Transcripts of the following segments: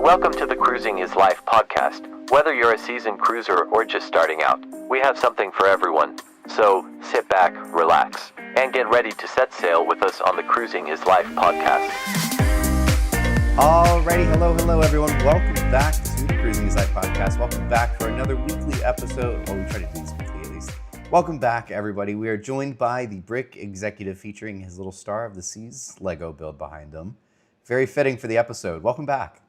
Welcome to the Cruising is Life podcast. Whether you're a seasoned cruiser or just starting out, we have something for everyone. So sit back, relax, and get ready to set sail with us on the Cruising is Life podcast. Alrighty, hello everyone. Welcome back to the Cruising is Life podcast. Welcome back for another weekly episode. Well, we try to do these weekly at least. Welcome back, everybody. We are joined by the Brick executive featuring his little Star of the Seas Lego build behind him. Very fitting for the episode. Welcome back.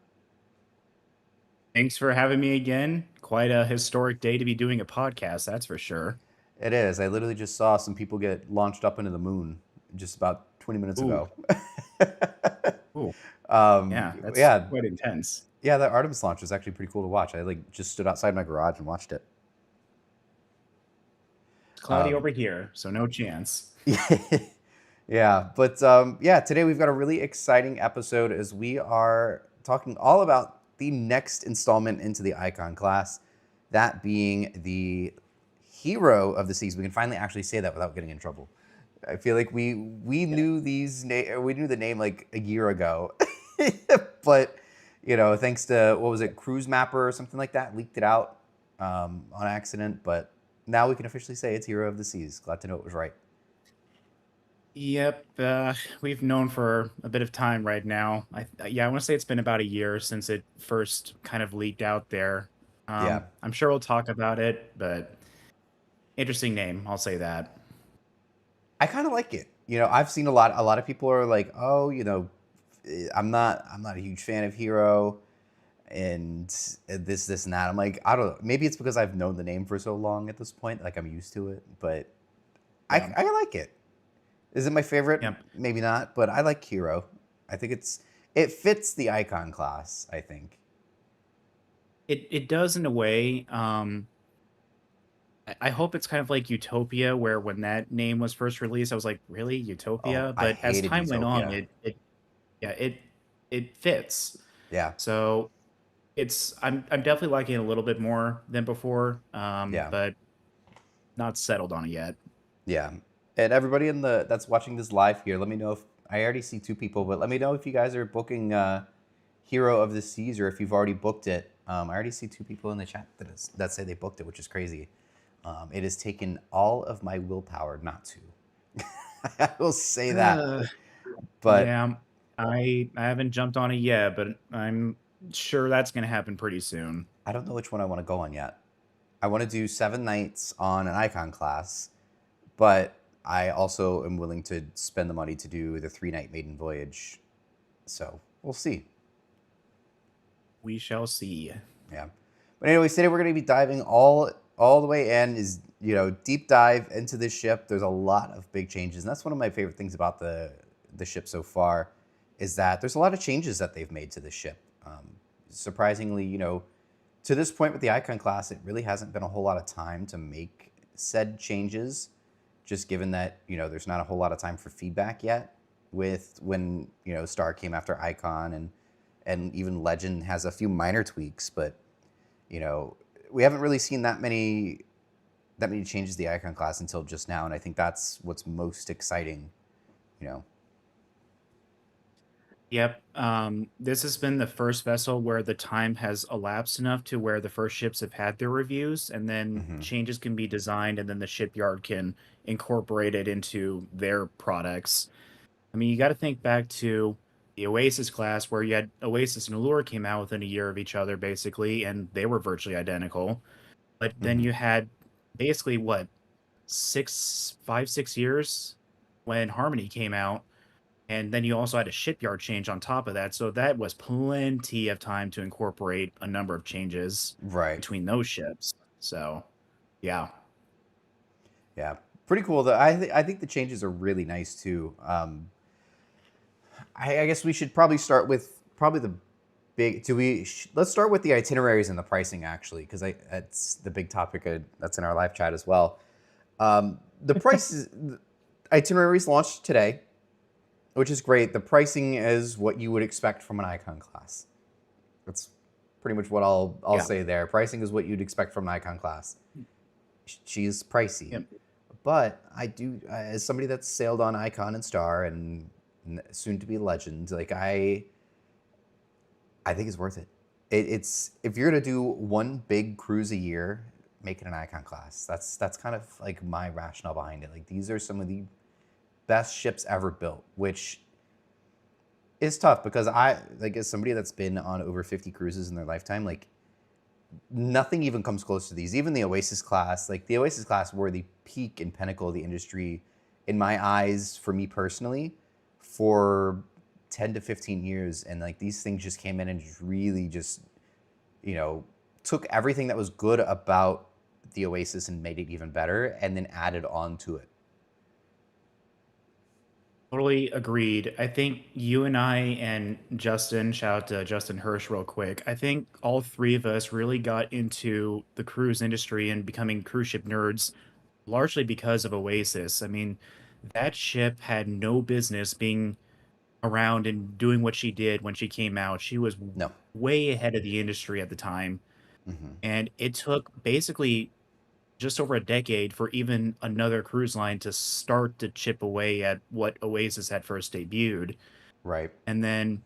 Thanks for having me again. Quite a historic day to be doing a podcast, that's for sure. It is. I literally just saw some people get launched up into the moon just about 20 minutes ago. Ooh. That's quite intense. Yeah, the Artemis launch was actually pretty cool to watch. I just stood outside my garage and watched it. It's cloudy over here, so no chance. Yeah, but today we've got a really exciting episode as we are talking all about the next installment into the Icon class, that being the Hero of the Seas. We can finally actually say that without getting in trouble. I feel like we knew we knew the name like a year ago, but thanks to what was it, Cruise Mapper or something like that, leaked it out on accident. But now we can officially say it's Hero of the Seas. Glad to know it was right. Yep, we've known for a bit of time right now. I want to say it's been about a year since it first kind of leaked out there. I'm sure we'll talk about it, but interesting name, I'll say that. I kind of like it. I've seen a lot of people are like, oh, I'm not a huge fan of Hero and this and that. I'm like, I don't know. Maybe it's because I've known the name for so long at this point, like I'm used to it, but I like it. Is it my favorite? Yep. Maybe not, but I like Hero. I think it fits the Icon class, I think. It does in a way. I hope it's kind of like Utopia, where when that name was first released, I was like, really, Utopia? But as time went on, it fits. Yeah. So I'm definitely liking it a little bit more than before. But not settled on it yet. Yeah. And everybody that's watching this live here, let me know if I already see two people, but let me know if you guys are booking Hero of the Seas or if you've already booked it. I already see two people in the chat that say they booked it, which is crazy. It has taken all of my willpower not to. I will say that. But yeah, I haven't jumped on it yet, but I'm sure that's going to happen pretty soon. I don't know which one I want to go on yet. I want to do 7 nights on an Icon class, but I also am willing to spend the money to do the 3-night maiden voyage. So we'll see. We shall see. Yeah. But anyway, today we're going to be diving all the way in, is deep dive into this ship. There's a lot of big changes, and that's one of my favorite things about the ship so far, is that there's a lot of changes that they've made to the ship. Surprisingly, to this point with the Icon class, it really hasn't been a whole lot of time to make said changes, just given that there's not a whole lot of time for feedback yet with when Star came after Icon, and even Legend has a few minor tweaks, but we haven't really seen that many changes to the Icon class until just now, and I think that's what's most exciting. Yep. This has been the first vessel where the time has elapsed enough to where the first ships have had their reviews, and then changes can be designed, and then the shipyard can incorporate it into their products. I mean, you got to think back to the Oasis class, where you had Oasis and Allure came out within a year of each other, basically, and they were virtually identical. But then you had basically, 5-6 years when Harmony came out. And then you also had a shipyard change on top of that. So that was plenty of time to incorporate a number of changes between those ships. So, yeah. Yeah, pretty cool. I think the changes are really nice, too. I guess we should probably start with the big... Let's start with the itineraries and the pricing, actually, because that's the big topic that's in our live chat as well. The prices... Itineraries launched today, which is great. The pricing is what you would expect from an Icon class. That's pretty much what I'll say there. Pricing is what you'd expect from an Icon class. She's pricey. Yep. But I do, as somebody that's sailed on Icon and Star and soon to be Legend, like I think it's worth it. it's if you're gonna do one big cruise a year, make it an icon class. That's kind of like my rationale behind it. Like these are some of the best ships ever built, which is tough because I like as somebody that's been on over 50 cruises in their lifetime, like nothing even comes close to these. Even the Oasis class, like the Oasis class were the peak and pinnacle of the industry in my eyes for me personally for 10 to 15 years. And like these things just came in and just really just, you know, took everything that was good about the Oasis and made it even better and then added on to it. Totally agreed. I think you and I and Justin, shout out to Justin Hirsch real quick. I think all three of us really got into the cruise industry and becoming cruise ship nerds largely because of Oasis. I mean, that ship had no business being around and doing what she did when she came out. She was No. way ahead of the industry at the time. Mm-hmm. And it took basically just over a decade for even another cruise line to start to chip away at what Oasis had first debuted. Right. And then,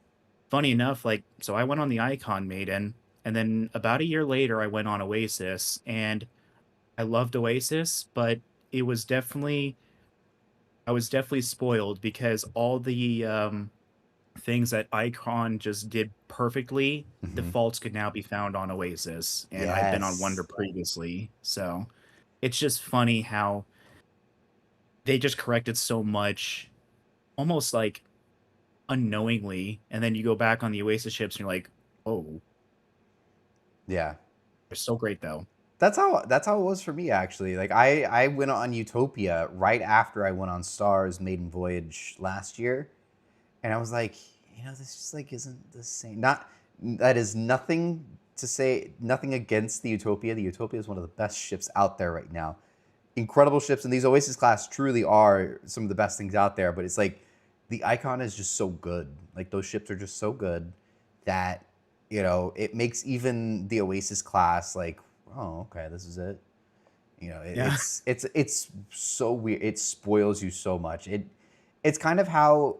funny enough, like, so I went on the Icon Maiden, and then about a year later, I went on Oasis, and I loved Oasis, but it was definitely, I was definitely spoiled because all the things that Icon just did perfectly, the Mm-hmm. faults could now be found on Oasis, and I've been on Wonder Yes. previously, so it's just funny how they just corrected so much, almost like unknowingly, and then you go back on the Oasis ships and you're like, oh, Yeah. they're so great though. That's how it was for me actually. Like I went on Utopia right after I went on Star's maiden voyage last year, and I was like, this just like isn't the same. Not that is nothing to say, nothing against the Utopia. The Utopia is one of the best ships out there right now. Incredible ships, and these Oasis class truly are some of the best things out there. But it's like the Icon is just so good. Like those ships are just so good that it makes even the Oasis class like, oh, okay, this is it. Yeah. It's so weird. It spoils you so much. It's kind of how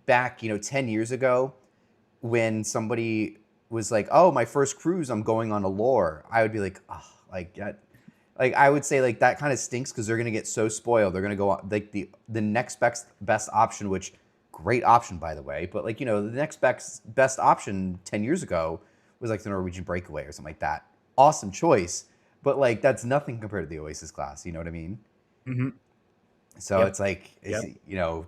back 10 years ago when somebody was like, oh, my first cruise, I'm going on Allure, I would be like, oh, like I would say like that kind of stinks because they're gonna get so spoiled. They're gonna go on like the next best option, which great option by the way, but like the next best option 10 years ago was like the Norwegian Breakaway or something like that. Awesome choice, but like that's nothing compared to the Oasis class. You know what I mean? Hmm. So Yep. it's like Yep.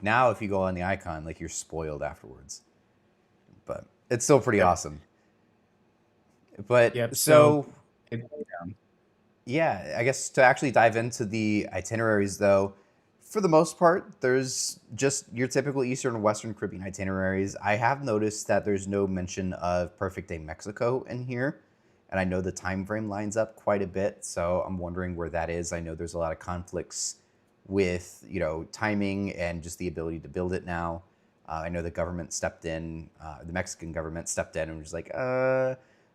now if you go on the Icon, like you're spoiled afterwards, but it's still pretty Yep. awesome. But Yep. So, so it- yeah, I guess to actually dive into the itineraries, though, for the most part, there's just your typical Eastern and Western Caribbean itineraries. I have noticed that there's no mention of Perfect Day Mexico in here, and I know the time frame lines up quite a bit, so I'm wondering where that is. I know there's a lot of conflicts with timing and just the ability to build it now. I know the government stepped in, the Mexican government stepped in and was like,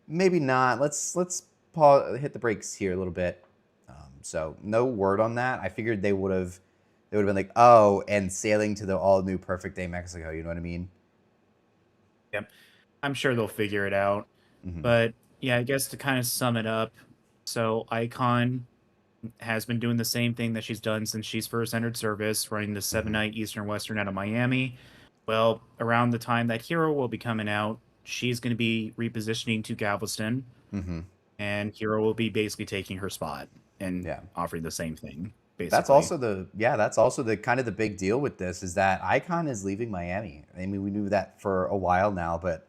maybe not. Let's pause, hit the brakes here a little bit. So no word on that. I figured they would have been like, oh, and sailing to the all new Perfect Day Mexico. You know what I mean? yep. I'm sure they'll figure it out. Mm-hmm. But yeah, I guess to kind of sum it up, so Icon has been doing the same thing that she's done since she's first entered service, running the seven Mm-hmm. night Eastern Western out of Miami. Well, around the time that Hero will be coming out, she's going to be repositioning to Galveston, Mm-hmm. and Hero will be basically taking her spot and Yeah. offering the same thing, That's basically. also the kind of the big deal with this is that Icon is leaving Miami. I mean, we knew that for a while now, but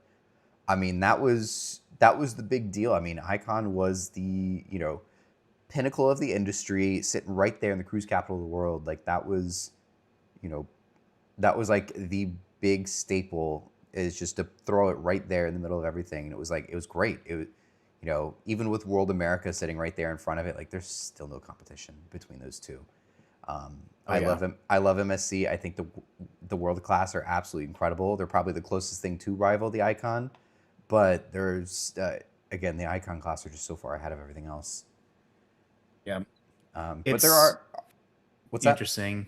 I mean, that was the big deal. I mean, Icon was the, pinnacle of the industry, sitting right there in the cruise capital of the world. Like you know, that was like the big staple is just to throw it right there in the middle of everything. And it was great. It was, even with World America sitting right there in front of it, like there's still no competition between those two. Oh I yeah. love them. I love MSC. I think the world class are absolutely incredible. They're probably the closest thing to rival the Icon, but there's again the Icon class are just so far ahead of everything else. Yeah. But there It's are what's that? interesting.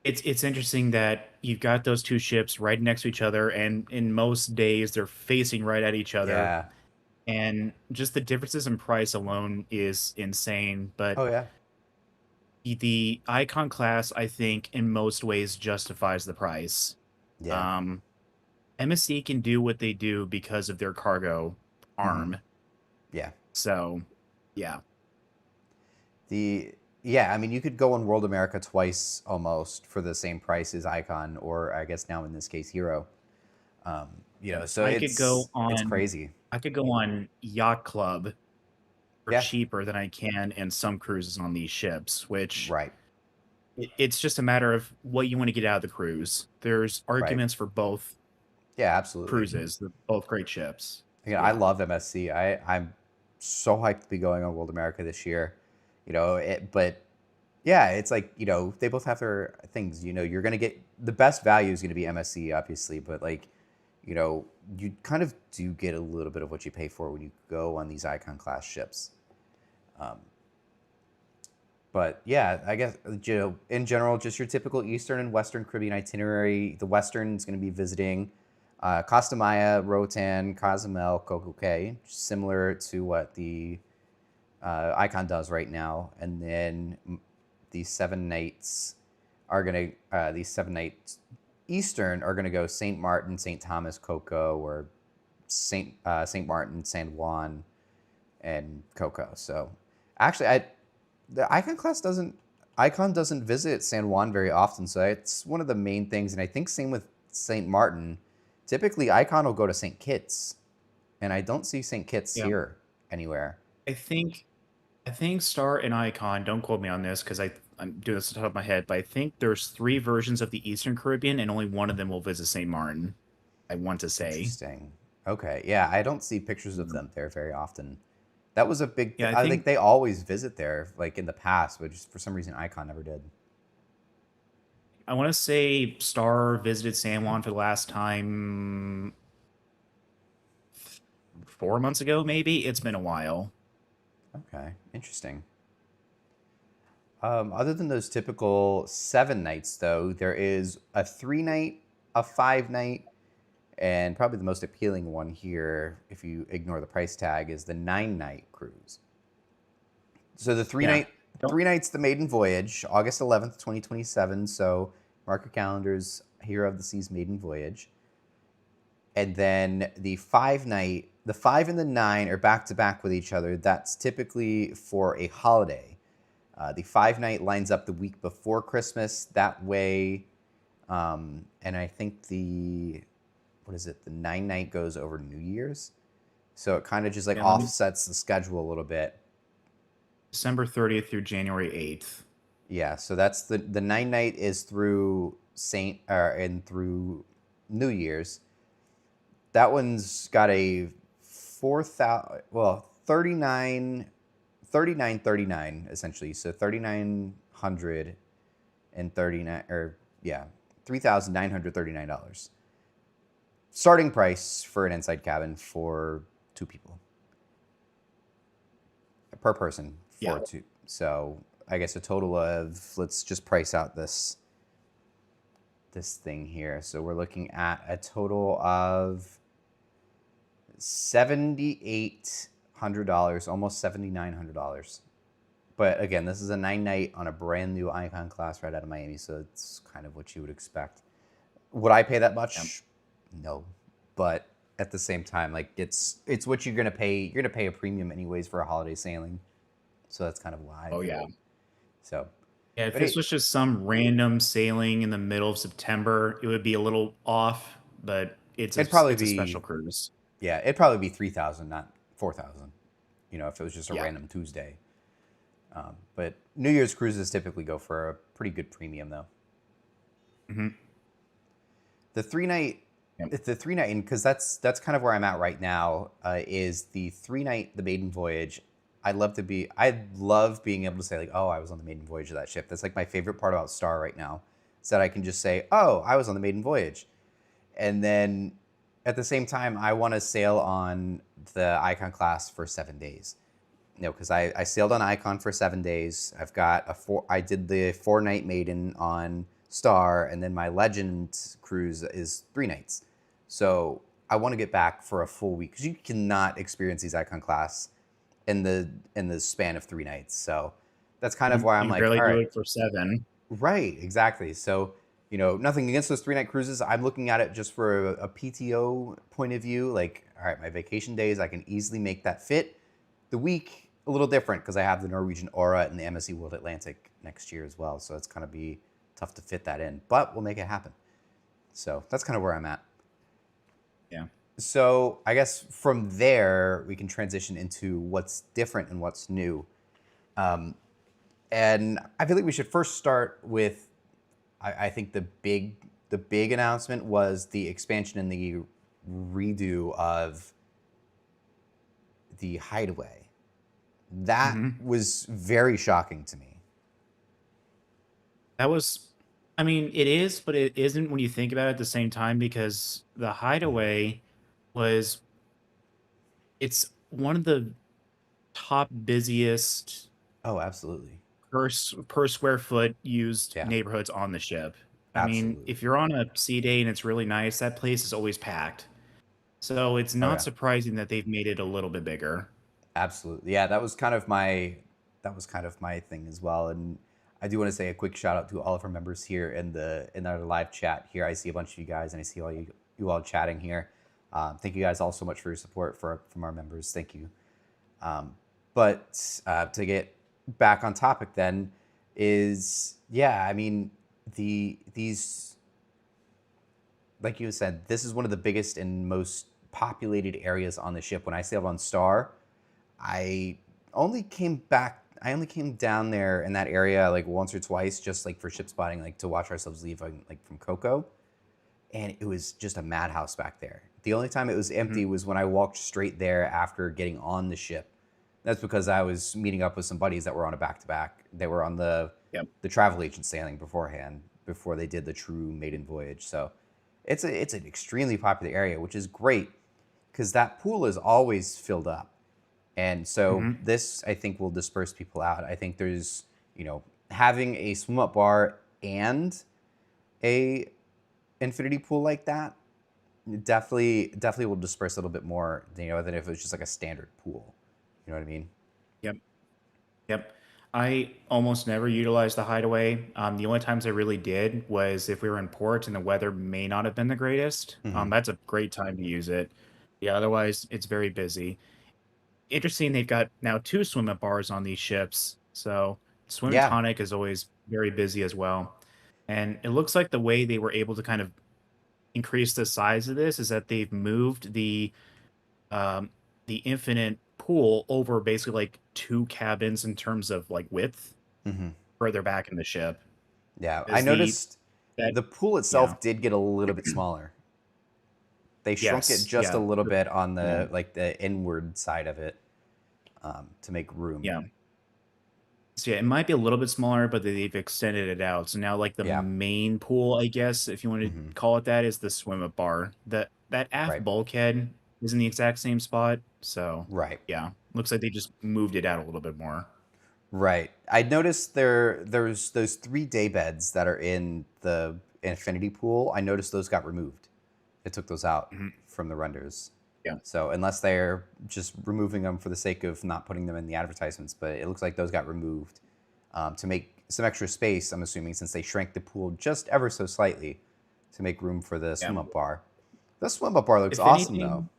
It's interesting that you've got those two ships right next to each other, and in most days they're facing right at each other. Yeah, and just the differences in price alone is insane. But Oh yeah. the Icon class, I think, in most ways justifies the price. Yeah. Um, MSC can do what they do because of their cargo Hmm. arm. Yeah. So, yeah. The yeah, I mean, you could go on World America twice almost for the same price as Icon, or I guess now in this case Hero. Um, Yeah. so it's crazy. I could go on Yacht Club for Yeah. cheaper than I can in some cruises on these ships, which Right. it's just a matter of what you want to get out of the cruise. There's Right. arguments for both Yeah, absolutely. cruises. They're both great ships. Again, I Yeah. love MSC. I'm so hyped to be going on World America this year. But yeah, it's like, they both have their things. You're gonna get the best value is gonna be MSC, obviously, but like, you kind of do get a little bit of what you pay for when you go on these Icon class ships. Um, but yeah, I guess in general, just your typical Eastern and Western Caribbean itinerary. The Western is going to be visiting Costa Maya, Roatan, Cozumel, Coco Cay, similar to what the Icon does right now. And then these 7 nights these 7 nights Eastern are gonna go Saint Martin, Saint Thomas, Coco, or Saint Martin, San Juan, and Coco. So actually, the Icon doesn't visit San Juan very often, so it's one of the main things. And I think same with Saint Martin. Typically, Icon will go to Saint Kitts, and I don't see Saint Kitts Yeah. here anywhere. I think Star and Icon, don't quote me on this because I'm doing this off the top of my head, but I think there's three versions of the Eastern Caribbean and only one of them will visit St. Martin. I want to say. Interesting. Okay, yeah, I don't see pictures of them there very often. That was a big. Yeah, I I think think they always visit there, like in the past, but just for some reason, Icon never did. I want to say Star visited San Juan for the last time 4 months ago, maybe. It's been a while. Okay, interesting. Other than those typical 7 nights, though, there is a 3 night, a 5 night, and probably the most appealing one here, if you ignore the price tag, is the 9 night cruise. So the three Yeah. night, Don't 3 nights, the maiden voyage, August 11th, 2027. So mark your calendars, Hero of the Seas maiden voyage. And then the 5 and the 9 are back to back with each other. That's typically for a holiday. The 5 night lines up the week before Christmas. That way, and I think what is it? The 9 night goes over New Year's. So it kind of just like yeah, let me offsets the schedule a little bit. December 30th through January 8th. Yeah, so that's the 9 night is through and through New Year's. That one's got a 4,000, well, 3939 essentially. So 3,939, or yeah, $3,939. Starting price for an inside cabin for 2 people per person Yeah. for two. So I guess a total of, let's just price out this thing here. So we're looking at a total of $7,800, almost $7,900. But again, this is a 9 night on a brand new Icon class right out of Miami, so it's kind of what you would expect. Would I pay that much? Yeah. No, but at the same time, like it's what you're gonna pay. You're gonna pay a premium anyways for a holiday sailing, so that's kind of why. Oh yeah. So, Yeah, if but this was just some random sailing in the middle of September, it would be a little off, but it'd probably it's a be special cruise. yeah, it'd probably be 3,000, not 4,000. If it was just a Yeah. random Tuesday. But New Year's cruises typically go for a pretty good premium, though. Hmm. The 3 night, Yep. it's the 3 night, because that's kind of where I'm at right now. Is the 3 night the maiden voyage? I love being able to say like, oh, I was on the maiden voyage of that ship. That's like my favorite part about Star right now, is that I can just say, oh, I was on the maiden voyage, and then at the same time, I want to sail on the Icon class for 7 days. Because I sailed on Icon for 7 days. I did the 4 night maiden on Star, and then my Legend cruise is 3 nights. So I want to get back for a full week because you cannot experience these icon class in the span of 3 nights. So that's kind of You why I'm can like, barely all do right, it for 7. right, exactly. So, nothing against those 3 night cruises. I'm looking at it just for a PTO point of view. Like, all right, my vacation days, I can easily make that fit. The week, a little different because I have the Norwegian Aura and the MSC World Atlantic next year as well. So it's going to be tough to fit that in, but we'll make it happen. So that's kind of where I'm at. Yeah. So I guess from there, we can transition into what's different and what's new. Um, and I feel like we should first start with, I think the big announcement was the expansion and the redo of the Hideaway. That Mhm. was very shocking to me. That was I mean, it is, but it isn't when you think about it at the same time because the Mhm. Hideaway was it's one of the top busiest Oh, absolutely. per square foot used Yeah, neighborhoods on the ship. I mean, if absolutely. you're on a sea day and it's really nice, that place is always packed. So it's Oh not yeah, surprising that they've made it a little bit bigger. absolutely. Yeah, that was kind of my thing as well. And I do want to say a quick shout out to all of our members here in our live chat here. I see a bunch of you guys and I see all you all chatting here. Thank you guys all so much for your support from our members. Thank you. But to get back on topic, then is yeah. I mean these like you said, this is one of the biggest and most populated areas on the ship. When I sailed on Star, I I only came down there in that area like once or twice, just like for ship spotting, like to watch ourselves leave like from Coco, and it was just a madhouse back there. The only time it was Mhm. empty was when I walked straight there after getting on the ship. That's because I was meeting up with some buddies that were on a back to back. They were on Yep. the travel agent sailing beforehand, before they did the true maiden voyage. So it's an extremely popular area, which is great because that pool is always filled up. And so Mhm. this, I think, will disperse people out. I think there's, having a swim up bar and a infinity pool like that definitely will disperse a little bit more, than if it was just like a standard pool. You know what I mean? Yep. Yep. I almost never utilized the Hideaway. The only times I really did was if we were in port and the weather may not have been the greatest. Hmm. That's a great time to use it. Yeah, otherwise it's very busy. Interesting, they've got now 2 swim up bars on these ships. So Swim and Yeah. Tonic is always very busy as well. And it looks like the way they were able to kind of increase the size of this is that they've moved um, the infinite pool over basically like 2 cabins in terms of like width Hmm. further back in the ship. Yeah. I Is the noticed that the pool yeah. itself did get a little bit smaller. They shrunk it Yes, just a yeah. little bit on Yeah. the inward side of it, to make room. Yeah. So, yeah, it might be a little bit smaller, but they've extended it out. So now, like the Yeah. main pool, I guess, if you want to Hmm. call it that, is the swim up bar. That aft Right. bulkhead is in the exact same spot. So Right. yeah, looks like they just moved it out a little bit more. Right. I noticed there's those 3 day beds that are in the infinity pool. I noticed those got removed. They took those out Mhm. from the renders. Yeah. So unless they're just removing them for the sake of not putting them in the advertisements, but it looks like those got removed, to make some extra space. I'm assuming since they shrank the pool just ever so slightly to make room for the Yeah. swim up bar. The swim up bar looks If awesome though. anything,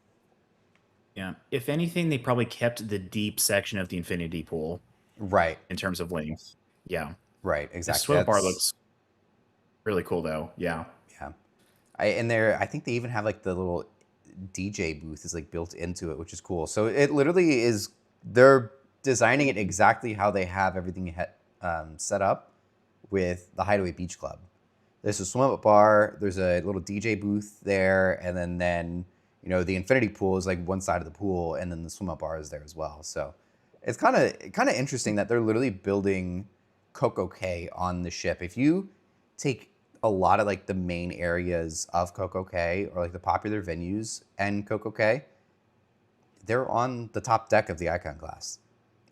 yeah. If anything, they probably kept the deep section of the infinity pool Right. in terms of length. Yeah. Right. The Exactly. swim up bar That's looks really cool though. Yeah. yeah. I think they even have like the little DJ booth is like built into it, which is cool. So it literally is they're designing it exactly how they have everything set up with the Hideaway Beach Club. There's a swim up bar, there's a little DJ booth there, and then the infinity pool is like one side of the pool, and then the swim up bar is there as well. So it's kind of interesting that they're literally building Coco Cay on the ship. If you take a lot of like the main areas of Coco Cay or like the popular venues and Coco Cay, they're on the top deck of the Icon class.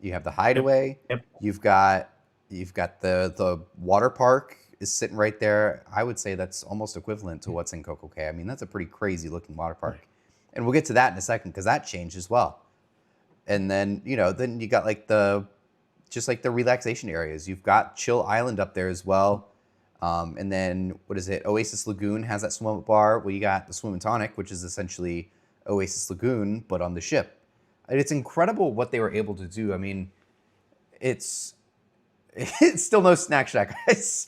You have the Yep. Hideaway. Yep. You've got the water park is sitting right there. I would say that's almost equivalent to what's in Coco Cay. I mean, that's a pretty crazy looking water park. And we'll get to that in a second because that changed as well. And then, then you got like just like the relaxation areas. You've got Chill Island up there as well. And then, what is it? Oasis Lagoon has that swim up bar. Well, you got the Swim and Tonic, which is essentially Oasis Lagoon, but on the ship. And it's incredible what they were able to do. I mean, it's it's still no snack shack.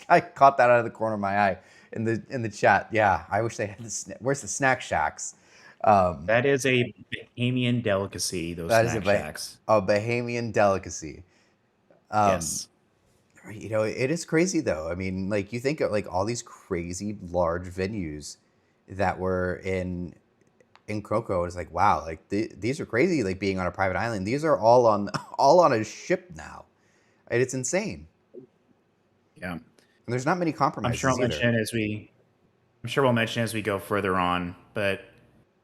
I caught that out of the corner of my eye in the chat. Yeah, I wish they had where's the snack shacks? That is a Bahamian delicacy, those That is snack shacks. a Bahamian delicacy. Yes. It is crazy though. I mean, like you think of like all these crazy large venues that were in Coco. It's like, wow, like these are crazy. Like being on a private island. These are all on a ship now, and it's insane. Yeah. And there's not many compromises. I'm sure we'll mention as we go further on, but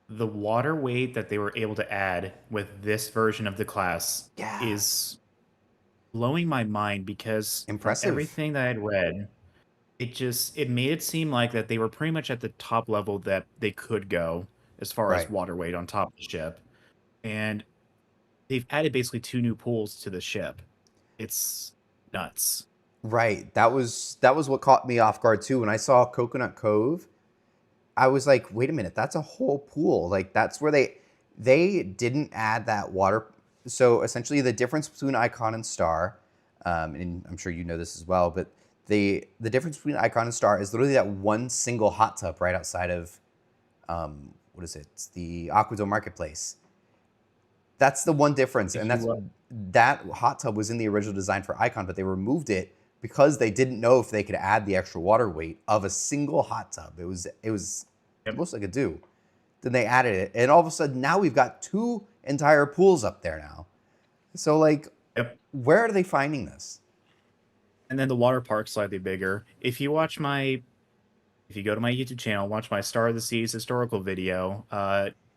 the water weight that they were able to add with this version of the class is blowing my mind because impressive. Everything that I'd read, it made it seem like that they were pretty much at the top level that they could go as far as water weight on top of the ship. And they've added basically 2 new pools to the ship. It's nuts. Right. That was what caught me off guard too. When I saw Coconut Cove, I was like, wait a minute, that's a whole pool. Like that's where they didn't add that water. So essentially the difference between Icon and Star, and I'm sure you know this as well, but the difference between Icon and Star is literally that one single hot tub right outside of, what is it? It's the Aquadome Marketplace. That's the one difference. And that hot tub was in the original design for Icon, but they removed it because they didn't know if they could add the extra water weight of a single hot tub. It was most like a do. Then they added it, and all of a sudden now we've got 2 entire pools up there now. So like, where are they finding this? And then the water park's slightly bigger. If you go to my YouTube channel, watch my Star of the Seas historical video,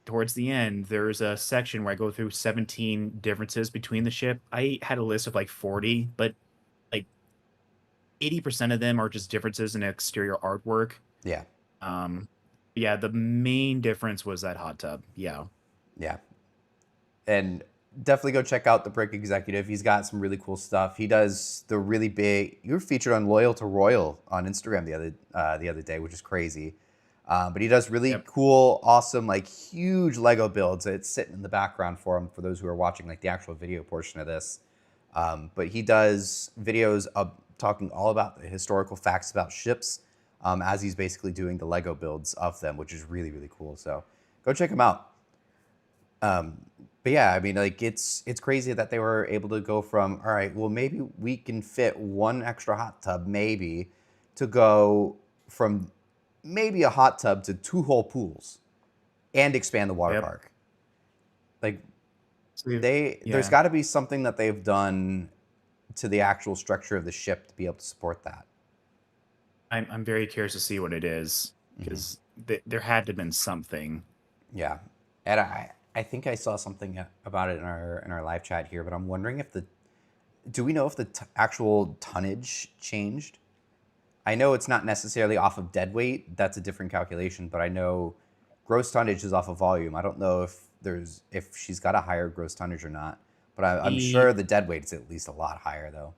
towards the end, there's a section where I go through 17 differences between the ship. I had a list of like 40, but like 80% of them are just differences in exterior artwork. Yeah. Yeah, the main difference was that hot tub. Yeah. Yeah. And definitely go check out the Brick Executive. He's got some really cool stuff. He does the really big. You were featured on Loyal to Royal on Instagram the other day, which is crazy. But he does really cool, awesome, like huge Lego builds. It's sitting in the background for him for those who are watching like the actual video portion of this. But he does videos of talking all about the historical facts about ships as he's basically doing the Lego builds of them, which is really, really cool. So go check him out. But yeah, I mean, like it's crazy that they were able to go from, all right, well, maybe we can fit 1 extra hot tub, maybe, to go from maybe a hot tub to 2 whole pools and expand the water park. Like there's got to be something that they've done to the actual structure of the ship to be able to support that. I'm very curious to see what it is because there had to have been something. Yeah, and I think I saw something about it in our live chat here, but I'm wondering if do we know if the actual tonnage changed? I know it's not necessarily off of dead weight. That's a different calculation, but I know gross tonnage is off of volume. I don't know if she's got a higher gross tonnage or not, but I'm sure the dead weight is at least a lot higher though.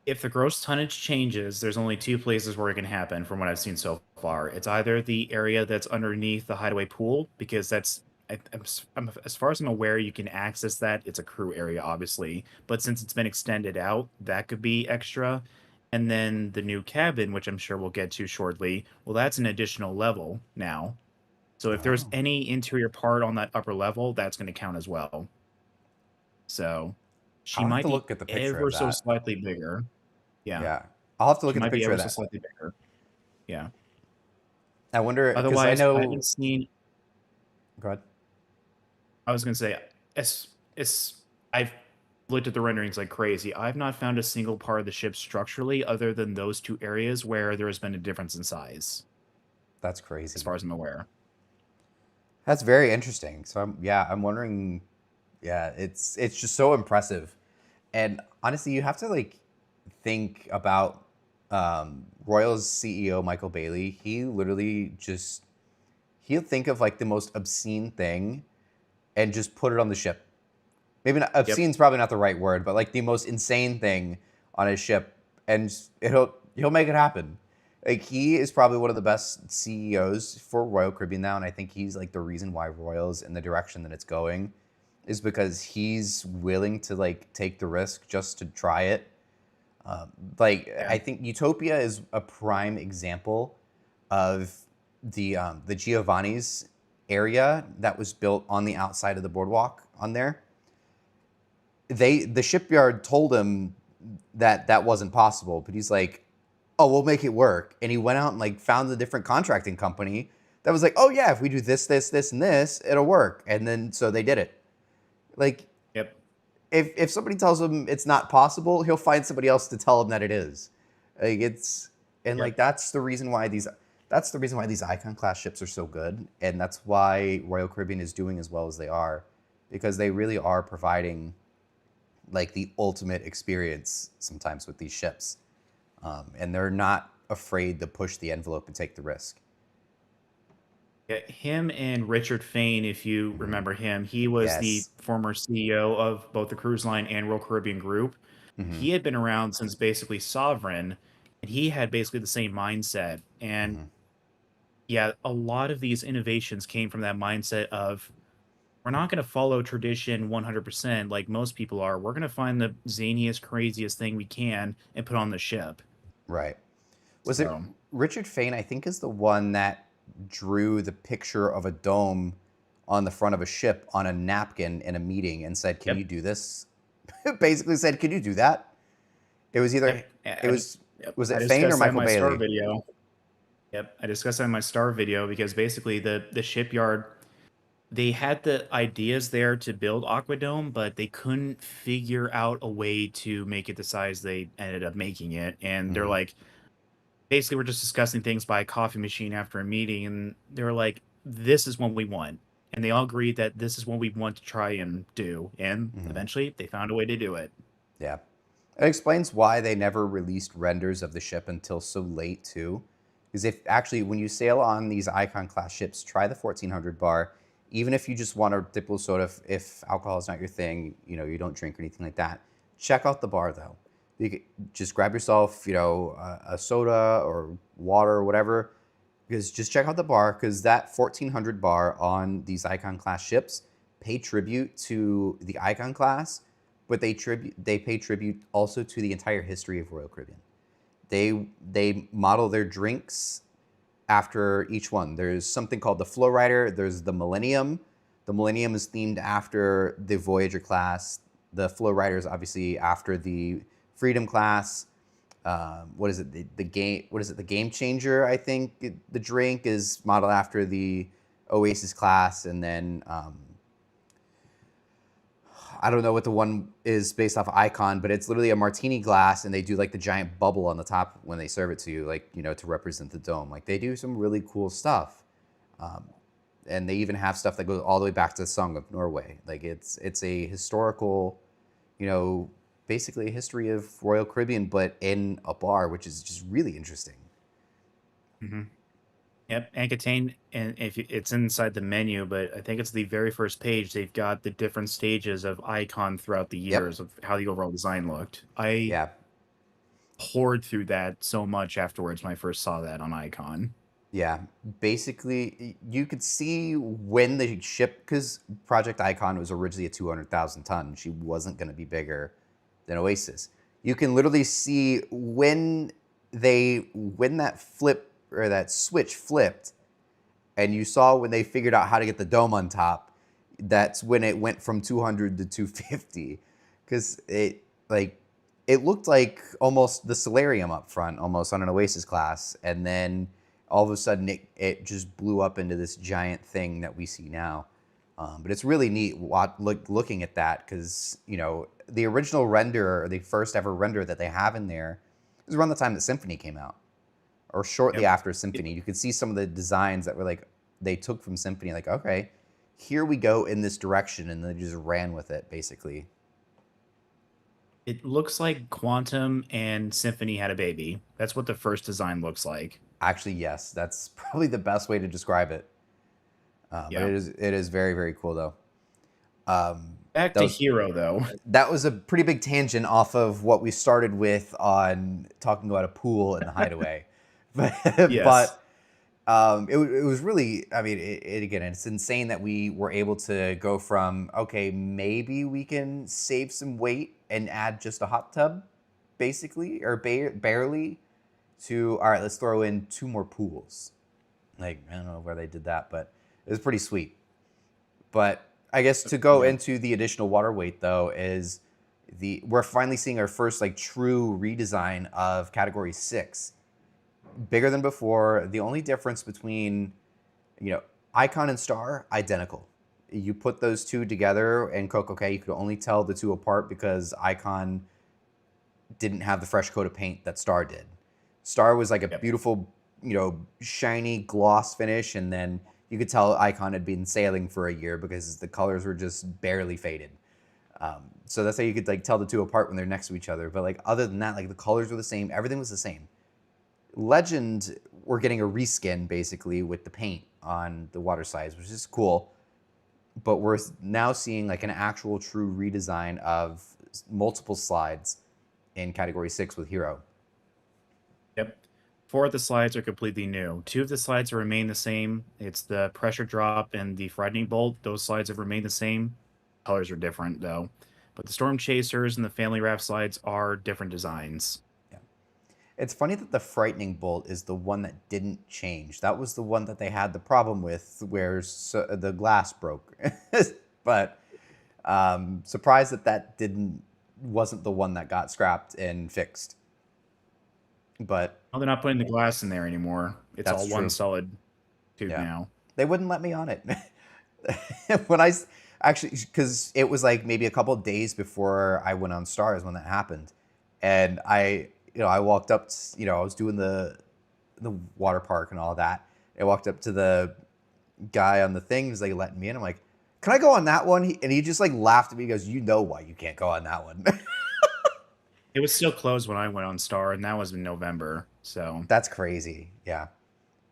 If the gross tonnage changes, there's only 2 places where it can happen from what I've seen so far. It's either the area that's underneath the Hideaway pool, because that's, as far as I'm aware, you can access that. It's a crew area, obviously. But since it's been extended out, that could be extra. And then the new cabin, which I'm sure we'll get to shortly, well, that's an additional level now. So if there's any interior part on that upper level, that's going to count as well. So she might be look at the picture ever of so that. slightly bigger. Yeah. I'll have to look at the picture of that. Slightly bigger. Yeah. I wonder. Otherwise, I haven't seen. Go ahead. I was going to say, I've looked at the renderings like crazy. I've not found a single part of the ship structurally other than those 2 areas where there has been a difference in size. That's crazy. As far as I'm aware. That's very interesting. So I'm wondering. Yeah, it's just so impressive, and honestly, you have to like think about Royal's CEO Michael Bailey. He literally just he'll think of like the most obscene thing and just put it on the ship. Maybe not, obscene Yep. is probably not the right word, but like the most insane thing on his ship, and he'll make it happen. Like he is probably one of the best CEOs for Royal Caribbean now, and I think he's like the reason why Royal's in the direction that it's going, is because he's willing to like take the risk just to try it. Like Yeah. I think Utopia is a prime example of the Giovanni's area that was built on the outside of the boardwalk on there. The shipyard told him that that wasn't possible, but he's like, "Oh, we'll make it work." And he went out and like found a different contracting company that was like, "Oh yeah, if we do this, this, this, and this, it'll work." And then so they did it. Like Yep. if somebody tells him it's not possible, he'll find somebody else to tell him that it is. Like it's and like Yep. that's the reason why these Icon class ships are so good, and that's why Royal Caribbean is doing as well as they are, because they really are providing like the ultimate experience sometimes with these ships, and they're not afraid to push the envelope and take the risk. Yeah, him and Richard Fain, if you Hmm. remember him, he was the Yes. former CEO of both the cruise line and Royal Caribbean Group. Hmm. He had been around since basically Sovereign, and he had basically the same mindset. And Hmm. yeah, a lot of these innovations came from that mindset of we're not going to follow tradition 100% like most people are. We're going to find the zaniest, craziest thing we can and put on the ship. Right. Was it So, Richard Fain? I think is the one that drew the picture of a dome on the front of a ship on a napkin in a meeting and said, "Can you yep. do this?" Basically said, "Can you do that?" It was either Yeah, it was yep. was I it Fain or discussed that in Michael my star Bailey? video. Yep, I discussed that in my star video because basically the shipyard they had the ideas there to build Aquadome, but they couldn't figure out a way to make it the size they ended up making it. And they're Hmm. like, basically, we're just discussing things by a coffee machine after a meeting, and they're like, "This is what we want," and they all agreed that this is what we want to try and do. And Hmm. eventually, they found a way to do it. Yeah. It explains why they never released renders of the ship until so late too. Because if actually when you sail on these Icon class ships, try the 1400 bar. Even if you just want a diplo soda, if alcohol is not your thing, you don't drink or anything like that. Check out the bar though. You could just grab yourself, a soda or water or whatever. Because just check out the bar, because that 1400 bar on these Icon class ships pay tribute to the Icon class, but they pay tribute also to the entire history of Royal Caribbean. They model their drinks after each one. There's something called the Flow Rider. There's the Millennium. The Millennium is themed after the Voyager class. The Flow Rider is obviously after the Freedom class. What is it? The game. What is it? The Game Changer. I think the drink is modeled after the Oasis class, and then I don't know what the one is based off Icon, but it's literally a martini glass, and they do like the giant bubble on the top when they serve it to you, like to represent the dome. Like they do some really cool stuff, um, and they even have stuff that goes all the way back to the Song of Norway. Like it's a historical, you know, basically a history of Royal Caribbean, but in a bar, which is just really interesting. Hmm. Yep, and contain and if it's inside the menu, but I think it's the very first page. They've got the different stages of icon throughout the Yep. years of how the overall design looked. I Yeah. poured through that so much afterwards when I first saw that on Icon. Yeah, basically, you could see when the ship, because Project Icon was originally a 200,000 ton. She wasn't going to be bigger than Oasis. You can literally see when that flip or that switch flipped, and you saw when they figured out how to get the dome on top. That's when it went from 200 to 250, because it looked like almost the solarium up front, almost on an Oasis class, and then all of a sudden it just blew up into this giant thing that we see now. But it's really neat looking at that, because the original render, or the first ever render that they have in there, is around the time that Symphony came out, or shortly Yep. after It, Symphony. You could see some of the designs that were like they took from Symphony, like, okay, here we go in this direction, and they just ran with it basically. it looks like Quantum and Symphony had a baby. That's what the first design looks like. Actually, yes, that's probably the best way to describe it. But Yeah. it is very, very cool though. Um, Back that to was Hero though. that was a pretty big tangent off of what we started with on talking about a pool in the Hideaway. but Yes. but it was really, I mean, again, it's insane that we were able to go from, okay, maybe we can save some weight and add just a hot tub, basically, or barely, to, all right, let's throw in 2 more pools. Like, I don't know where they did that, but it was pretty sweet. But I guess to go Yep. into the additional water weight, though, is we're finally seeing our first like true redesign of Category 6. Bigger than before. The only difference between, icon and star, identical. You put those two together and Coco K, you could only tell the two apart because icon didn't have the fresh coat of paint that star did. Star was like a Yep. beautiful, shiny gloss finish, and then you could tell icon had been sailing for a year because the colors were just barely faded. So that's how you could like tell the two apart when they're next to each other. But like other than that, like the colors were the same, everything was the same. Legend, we're getting a reskin basically with the paint on the water slides, which is cool. But we're now seeing like an actual true redesign of multiple slides in Category 6 with Hero. Yep. 4 of the slides are completely new. 2 of the slides remain the same. It's the pressure drop and the frightening bolt. Those slides have remained the same. Colors are different though. But the storm chasers and the family raft slides are different designs. Yeah. It's funny that the frightening bolt is the one that didn't change. That was the one that they had the problem with where the glass broke. But surprised that wasn't the one that got scrapped and fixed. But Oh, they're not putting the glass in there anymore. It's that's all one true. solid tube Yeah. now. They wouldn't let me on it. When I actually, because it was like maybe a couple of days before I went on Stars when that happened. And I walked up, I was doing the water park and all that. I walked up to the guy on the thing, he was like letting me in. I'm like, can I go on that one? And he just like laughed at me. He goes, you know why you can't go on that one. It was still closed when I went on Star, and that was in November. So That's crazy. Yeah.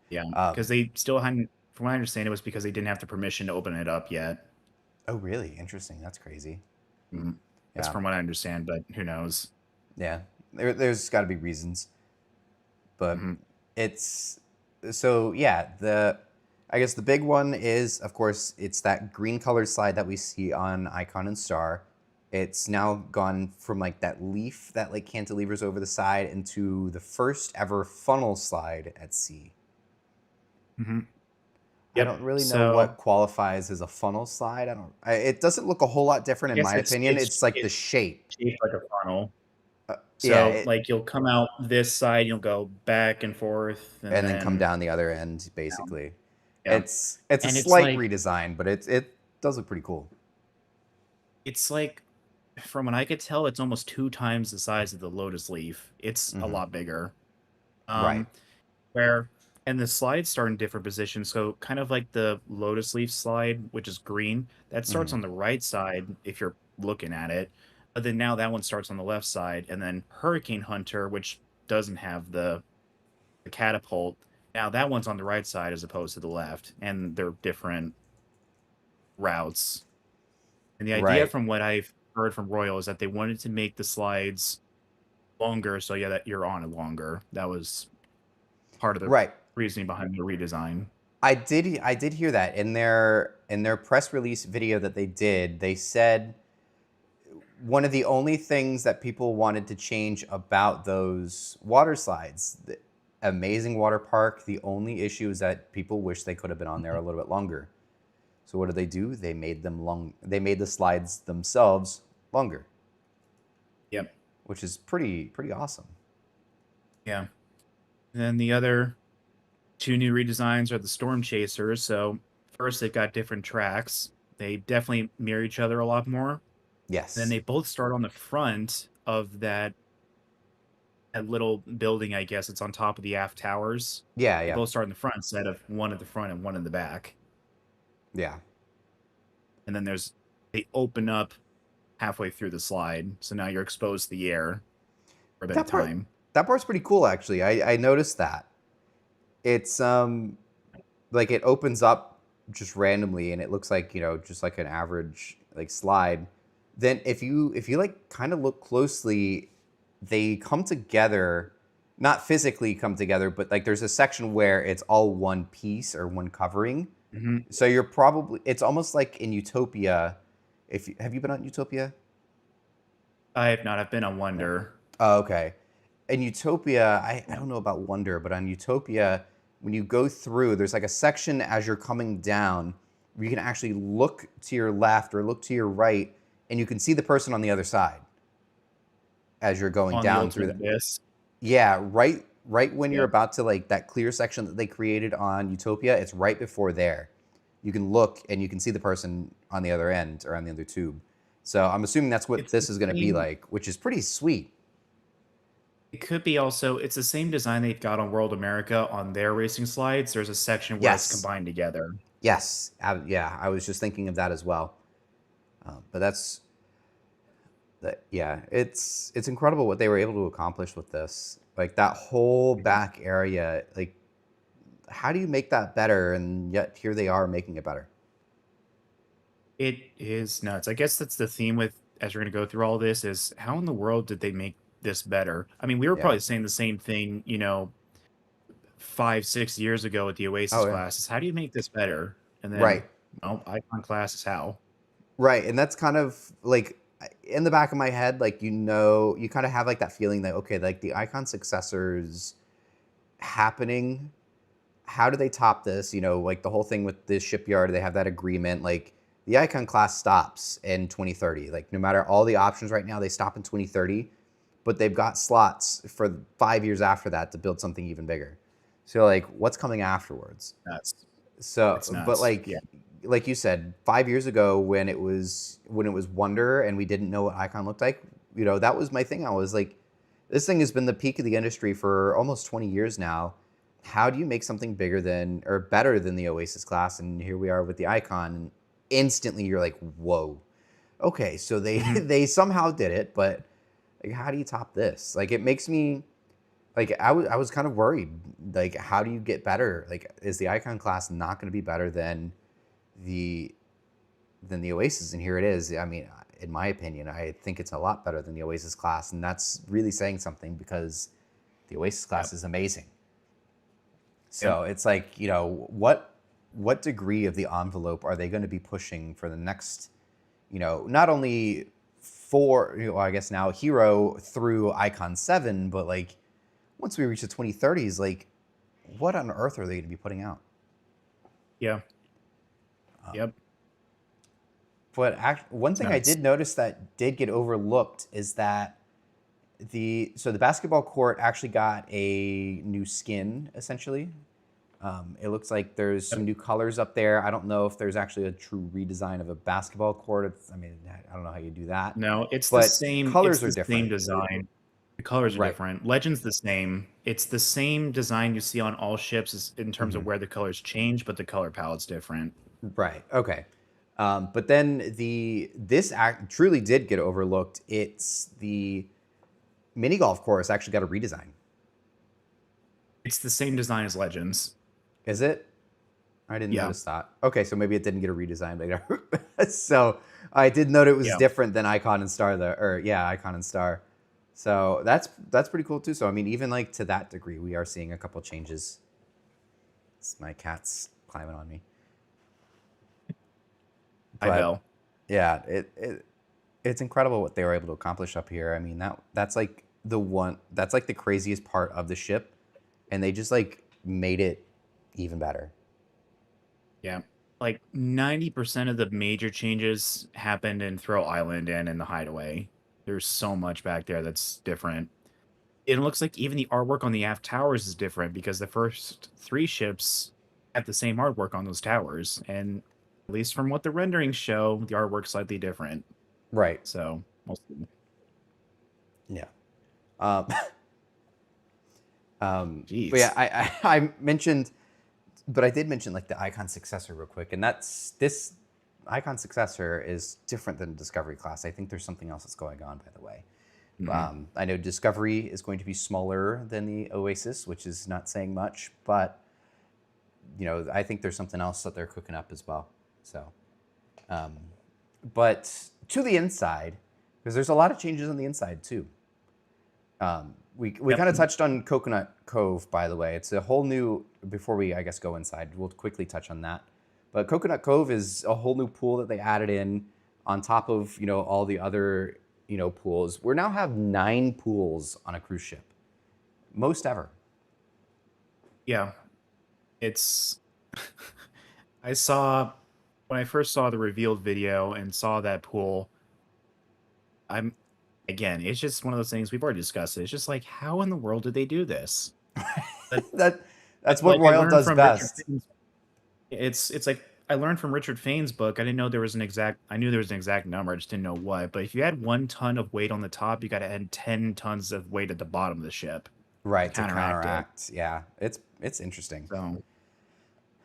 yeah, Um, because they still hadn't. From what I understand, it was because they didn't have the permission to open it up yet. oh, really? Interesting. That's crazy. That's Yeah. from what I understand, but who knows? Yeah. There's got to be reasons. But Hmm. it's so yeah, I guess the big one is, of course, it's that green colored slide that we see on Icon and Star. It's now gone from like that leaf that like cantilevers over the side into the first ever funnel slide at sea. Hmm. I Yep. don't really know So what qualifies as a funnel slide. It doesn't look a whole lot different I in guess my opinion. It's like the it's shape. shaped like a funnel. Yeah, So like you'll come out this side, you'll go back and forth, and and then come then down the other end, down. basically. Yeah, It's a and it's slight like redesign, but it does look pretty cool. it's like from what I could tell, it's almost 2 times the size of the lotus leaf. It's a Hmm. lot bigger. Right. Um, where and the slides start in different positions. So kind of like the lotus leaf slide, which is green, that starts Hmm. on the right side if you're looking at it. But then now that one starts on the left side, and then Hurricane Hunter, which doesn't have the catapult, now that one's on the right side as opposed to the left, and they're different routes. And the idea Right. from what I've heard from Royal is that they wanted to make the slides longer, so yeah, that you're on it longer. That was part of the Right. reasoning behind the redesign. I did hear that in their press release video that they did. They said one of the only things that people wanted to change about those water slides, the amazing water park, the only issue is that people wish they could have been on there a little bit longer. So what did they do? They made the slides themselves longer, Yep. which is pretty awesome. Yeah. And then the other 2 new redesigns are the Storm Chasers. So first they've got different tracks. They definitely mirror each other a lot more. Then Yes. they both start on the front of that little building, I guess. It's on top of the aft towers. Yeah, They yeah. both start in the front instead of one at the front and one in the back. Yeah. And then they open up halfway through the slide. So now you're exposed to the air for a bit of That part time. that part's pretty cool actually. I noticed that. It's like it opens up just randomly, and it looks like, just like an average like slide, then if you like kind of look closely, they come together, not physically come together, but like there's a section where it's all one piece or one covering. Hmm. So it's almost like in Utopia. Have you been on Utopia? I have not. I've been on No. Wonder. Oh, okay. In Utopia, I don't know about Wonder, but on Utopia, when you go through, there's like a section as you're coming down where you can actually look to your left or look to your right, and you can see the person on the other side as you're going On the down through Ultimate the. Abyss. Yeah, right when you're Yep. about to like that clear section that they created on Utopia, it's right before there. You can look and you can see the person on the other end or on the other tube. So I'm assuming that's what It's the this is going to be same. like, which is pretty sweet. It could be also. It's the same design they've got on World America on their racing slides. There's a section where it's Yes. combined together. Yes. Yeah, I was just thinking of that as well. But that's that. Yeah, it's incredible what they were able to accomplish with this. Like that whole back area. Like, how do you make that better? And yet here they are making it better. It is nuts. I guess that's the theme with as we're going to go through all this is how in the world did they make this better? I mean, we were Yeah. probably saying the same thing, 5, 6 years ago with the Oasis Oh yeah. classes. How do you make this better? And then, Right. Icon class is how. Right. And that's kind of like in the back of my head, like you kind of have like that feeling that okay, like the icon successors happening, how do they top this? Like the whole thing with this shipyard, they have that agreement. Like the icon class stops in 2030. Like no matter all the options right now, they stop in 2030, but they've got slots for 5 years after that to build something even bigger. So like, what's coming afterwards? Nuts. So, It's but nuts. Yeah. like you said, 5 years ago when it was Wonder and we didn't know what icon looked like, that was my thing. I was like, this thing has been the peak of the industry for almost 20 years now. How do you make something bigger than or better than the Oasis class? And here we are with the icon, and instantly you're like, whoa, okay, so they Hmm. they somehow did it, but like, how do you top this? Like, it makes me like I was kind of worried. Like, how do you get better? Like, is the icon class not going to be better the than the Oasis? And here it is. I mean, in my opinion, I think it's a lot better than the Oasis class, and that's really saying something because the Oasis class Yep. is amazing. Yep. So it's like, what degree of the envelope are they going to be pushing for the next, not only for, I guess now Hero through Icon 7, but like once we reach the 2030s, like what on earth are they going to be putting out? Yeah. Um, Yep. But one It's thing I nuts. did notice that did get overlooked is that the basketball court actually got a new skin essentially. It looks like there's Yep. some new colors up there. I don't know if there's actually a true redesign of a basketball court. I mean, I don't know how you do that, No, it's the but same. It's colors are the same different. design. The colors are Right. different. Legend's the same. It's the same design you see on all ships in terms Hmm. of where the colors change, but the color palette's different. Right. Okay. But then this act truly did get overlooked. It's the mini golf course actually got a redesign. It's the same design as Legends. Is it? I didn't Yeah. notice that. Okay, so maybe it didn't get a redesign later. So I did note it was Yeah. different than Icon and Star, though. Or yeah, Icon and Star. So that's pretty cool too. So I mean, even like to that degree, we are seeing a couple changes. My cat's climbing on me. I But know. yeah, it's incredible what they were able to accomplish up here. I mean, that's like that's like the craziest part of the ship, and they just like made it even better. Yeah. Like 90% of the major changes happened in Throw Island and in the Hideaway. There's so much back there that's different. It looks like even the artwork on the aft towers is different because the first 3 ships have the same artwork on those towers. And at least from what the renderings show, the artwork's slightly different. Right. So we'll see. Yeah. Um, but yeah, Jeez. I mentioned, but I did mention like the icon successor real quick, and this icon successor is different than Discovery class. I think there's something else that's going on, by the way. Mhm. I know Discovery is going to be smaller than the Oasis, which is not saying much, but I think there's something else that they're cooking up as well. So, um, but to the inside, because there's a lot of changes on the inside too. We Yep. kind of touched on Coconut Cove, by the way. It's a whole new. Before we, I guess, go inside, we'll quickly touch on that. But Coconut Cove is a whole new pool that they added in on top of all the other pools. We now have 9 pools on a cruise ship, most ever. Yeah. It's I saw when I first saw the revealed video and saw that pool, I'm again, it's just one of those things we've already discussed. It's just like, how in the world did they do this? But That's what like I Royal learned does from Richard best. Fain's, it's like I learned from Richard Fain's book. I didn't know there was an exact. I knew there was an exact number. I just didn't know what. But if you had 1 ton of weight on the top, you got to add 10 tons of weight at the bottom of the ship to Right, to counteract it. counteract. Yeah, it's interesting. So,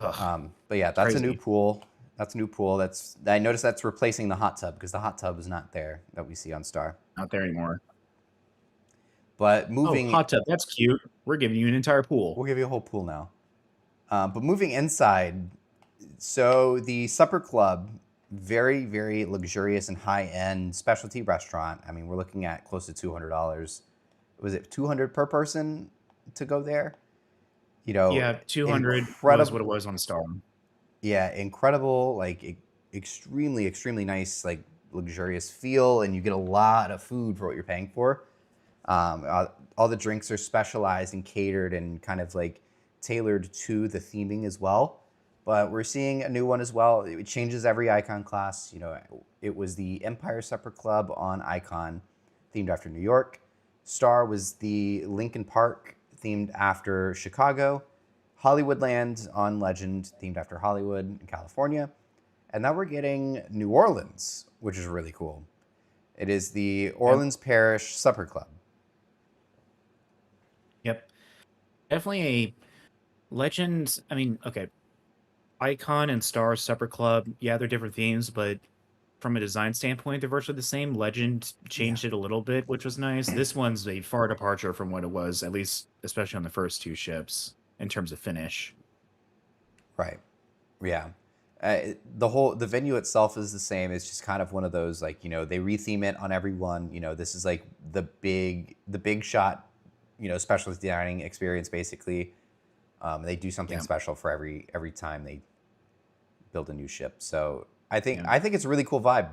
ugh, But yeah, it's that's a new crazy. pool. That's a new pool. I noticed that's replacing the hot tub because the hot tub is not there that we see on Star. Not there anymore. But Oh, moving, hot tub. That's cute. We're giving you an entire pool. we'll give you a whole pool now. But moving inside, so the Supper Club, very, very luxurious and high-end specialty restaurant. I mean, we're looking at close to $200. Was it 200 per person to go there? Yeah, 200 was what Incredible. it was on Star. Yeah, incredible, like extremely, extremely nice, like luxurious feel, and you get a lot of food for what you're paying for. All the drinks are specialized and catered and kind of like tailored to the theming as well. But we're seeing a new one as well. It changes every icon class. It was the Empire Supper Club on Icon, themed after New York. Star was the Lincoln Park, themed after Chicago. Hollywoodland on Legend, themed after Hollywood in California. And now we're getting New Orleans, which is really cool. It is the Yep. Orleans Parish Supper Club. Yep. Definitely a Legend. I mean, okay. Icon and Star Supper Club, yeah, they're different themes, but from a design standpoint, they're virtually the same. Legend Yeah. changed it a little bit, which was nice. This one's a far departure from what it was, at least especially on the first 2 ships in terms of finish. Right. Yeah. The venue itself is the same. It's just kind of one of those like they retheme it on every one. This is like the big shot specialty dining experience basically. They do something Yeah. special for every time they build a new ship. So I think Yeah. I think it's a really cool vibe.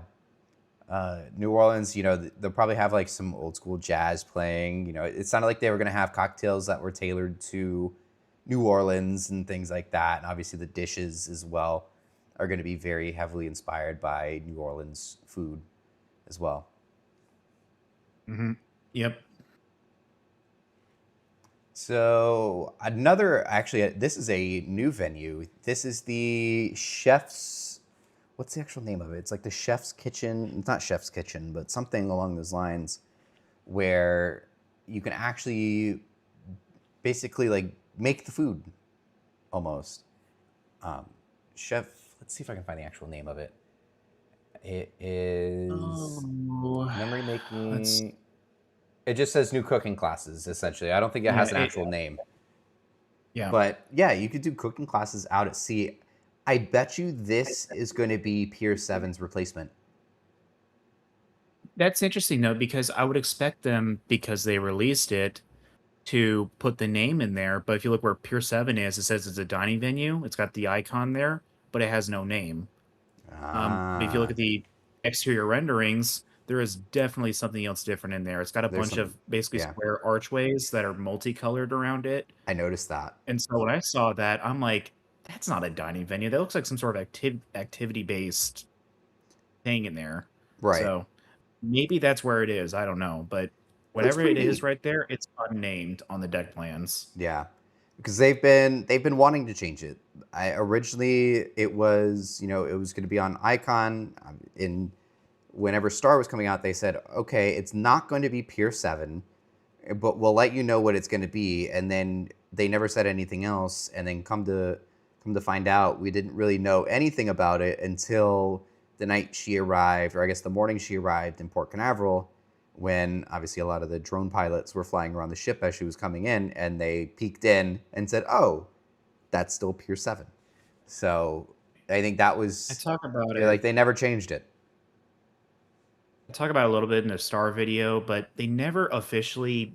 New Orleans, they'll probably have like some old school jazz playing. It sounded like they were gonna have cocktails that were tailored to New Orleans and things like that. And obviously the dishes as well are going to be very heavily inspired by New Orleans food as well. Hmm. Yep. So actually, this is a new venue. This is the what's the actual name of it? It's like the Chef's Kitchen. It's not Chef's Kitchen, but something along those lines where you can actually basically like make the food almost. Chef, let's see if I can find the actual name of it. It is memory making. It just says new cooking classes, essentially. I don't think it has an actual name. Yeah. But yeah, you could do cooking classes out at sea. I bet you this is going to be Pier 7's replacement. That's interesting though, because I would expect them, because they released it, to put the name in there. But if you look where Pier 7 is, it says it's a dining venue. It's got the icon there, but it has no name. But if you look at the exterior renderings, there is definitely something else different in there. It's got a There's bunch of basically yeah. square archways that are multicolored around it. I noticed that. And so when I saw that, I'm like, that's not a dining venue. That looks like some sort of activity-based thing in there. Right. So maybe that's where it is. I don't know. But Looks whatever pretty it is neat. right there, it's unnamed on the deck plans. Yeah, because they've been wanting to change it. Originally it was it was going to be on Icon. Whenever Star was coming out, they said, okay, it's not going to be Pier 7, but we'll let you know what it's going to be. And then they never said anything else. And then come to find out, we didn't really know anything about it until the night she arrived, or I guess the morning she arrived in Port Canaveral, when obviously a lot of the drone pilots were flying around the ship as she was coming in, and they peeked in and said, oh, that's still Pier 7. So I think that I was, talk about like, it. they never changed it. I talk about it a little bit in the Star video, but they never officially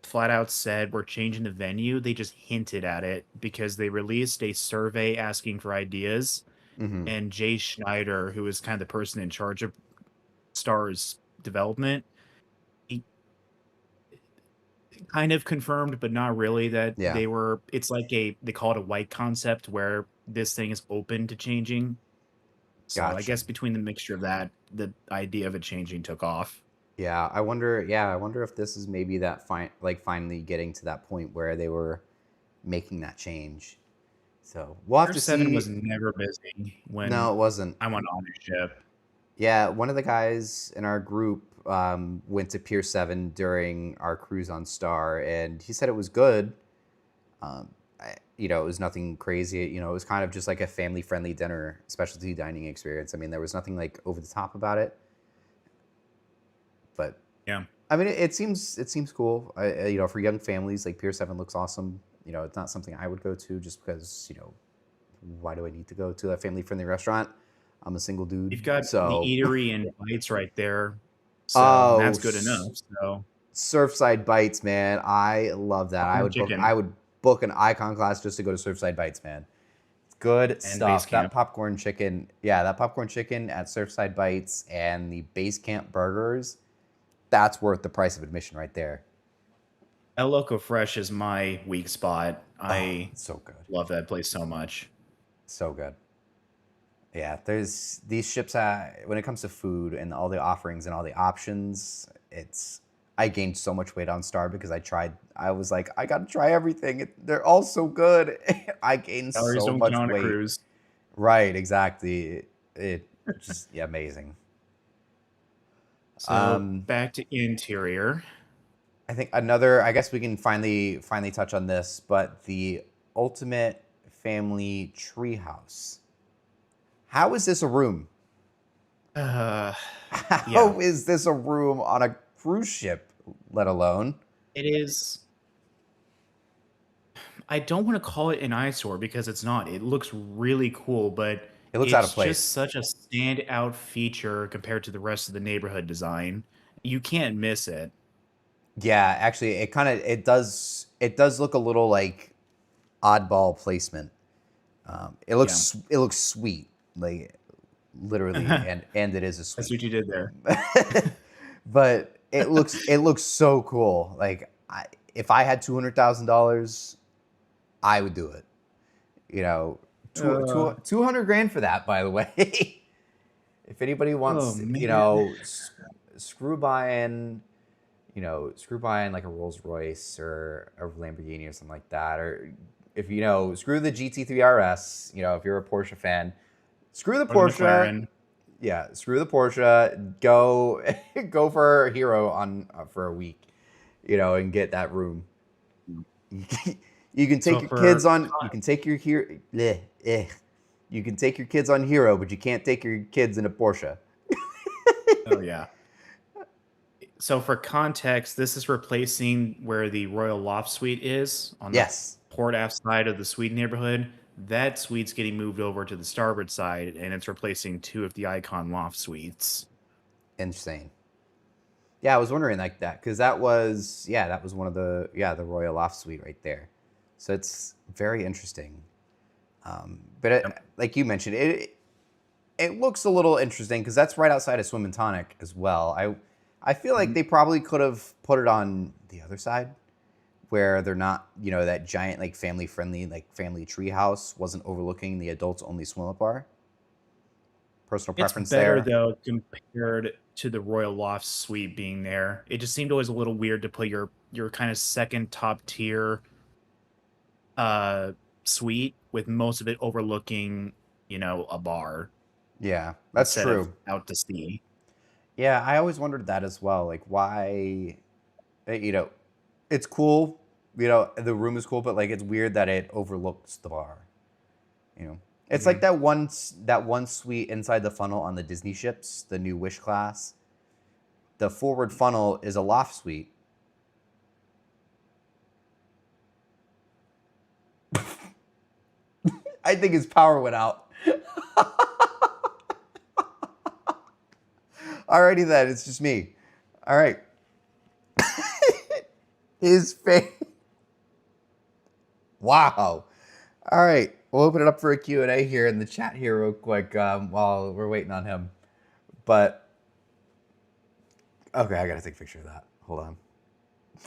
flat out said we're changing the venue. They just hinted at it because they released a survey asking for ideas. Hmm. And Jay Schneider, who is kind of the person in charge of Star's development, he kind of confirmed, but not really, that Yeah, it's like they call it a white concept where this thing is open to changing. So I gotcha. guess between the mixture of that, the idea of it changing took off. Yeah, I wonder. Yeah, I wonder if this is maybe that finally getting to that point where they were making that change. So we'll have Pier to 7 was see. never busy No, when it wasn't. I went on a ship. Yeah, one of the guys in our group went to Pier 7 during our cruise on Star, and he said it was good. It was nothing crazy. It was kind of just like a family-friendly dinner, specialty dining experience. I mean, there was nothing like over the top about it, but Yeah. I mean, it seems cool. For young families, like Pier 7 looks awesome. It's not something I would go to just because, why do I need to go to a family-friendly restaurant? I'm a single dude, You've got the so. eatery and bites right there. So, and Oh, that's good enough. So, Surfside Bites, man. I love that. I popcorn would book I chicken would book an icon class just to go to Surfside Bites, man. Good and base stuff. That camp. popcorn chicken, yeah, that popcorn chicken at Surfside Bites and the base camp burgers, that's worth the price of admission right there. El Loco Fresh is my weak spot. Oh, I so good. love that place so much. So good. Yeah, there's these ships. When it comes to food and all the offerings and all the options, I gained so much weight on Star because I was like, I gotta try everything. They're all so good. I gained Calories so don't much count on a weight. cruise. Right, exactly. It just, yeah, amazing. So, Um, back to interior. I think I guess we can finally touch on this, but the ultimate family treehouse. How is this a room? Uh, yeah, How is this a room on a cruise ship, let alone? it is. I don't want to call it an eyesore because it's not. It looks really cool, but It looks out of it's just place. such a standout feature compared to the rest of the neighborhood design. You can't miss it. Yeah, actually, it does look a little like oddball placement. It Yeah, looks sweet, like literally, and it is a that's sweet. what you did there. But it looks so cool. Like if I had $200,000, I would do it. You know, Uh, 200 grand for that, by the way. If anybody oh wants, man. screw buying, screw buying like a Rolls Royce or a Lamborghini or something like that, or if screw the GT3 RS. If you're a Porsche fan, screw the Or the Porsche. McLaren. Yeah, screw the Porsche. Go, go for a Hero on for a week, and get that room. You can take So your for kids on. You can take your Hero. You can take your kids on Hero, but you can't take your kids in a Porsche. oh yeah. So for context, this is replacing where the Royal Loft Suite is on the Yes, port aft side of the suite neighborhood. That suite's getting moved over to the starboard side, and it's replacing two of the Icon Loft suites. insane. Yeah, I was wondering like that because that was one of the Royal Loft Suite right there. So it's very interesting. But Yep. like you mentioned, it looks a little interesting because that's right outside of Swim and Tonic as well. I feel like Mhm. they probably could have put it on the other side where they're not, that giant like family friendly like family tree house wasn't overlooking the adults only swim up bar. Personal It's preference better there. though compared to the Royal Loft Suite being there. It just seemed always a little weird to put your kind of second top tier uh suite with most of it overlooking, a bar Yeah, that's instead of true. out to sea. Yeah, I always wondered that as well. Like why, eh, you know, it's cool. The room is cool, but like it's weird that it overlooks the bar. You know, it's like Mhm. that one suite inside the funnel on the Disney ships, the new Wish class. The forward funnel is a loft suite. I think his power went out. Alrighty then, it's just me. All right. His face. Wow. All right. We'll open it up for a Q&A here in the chat here real quick while we're waiting on him. But, okay, I got to take a picture of that. Hold on.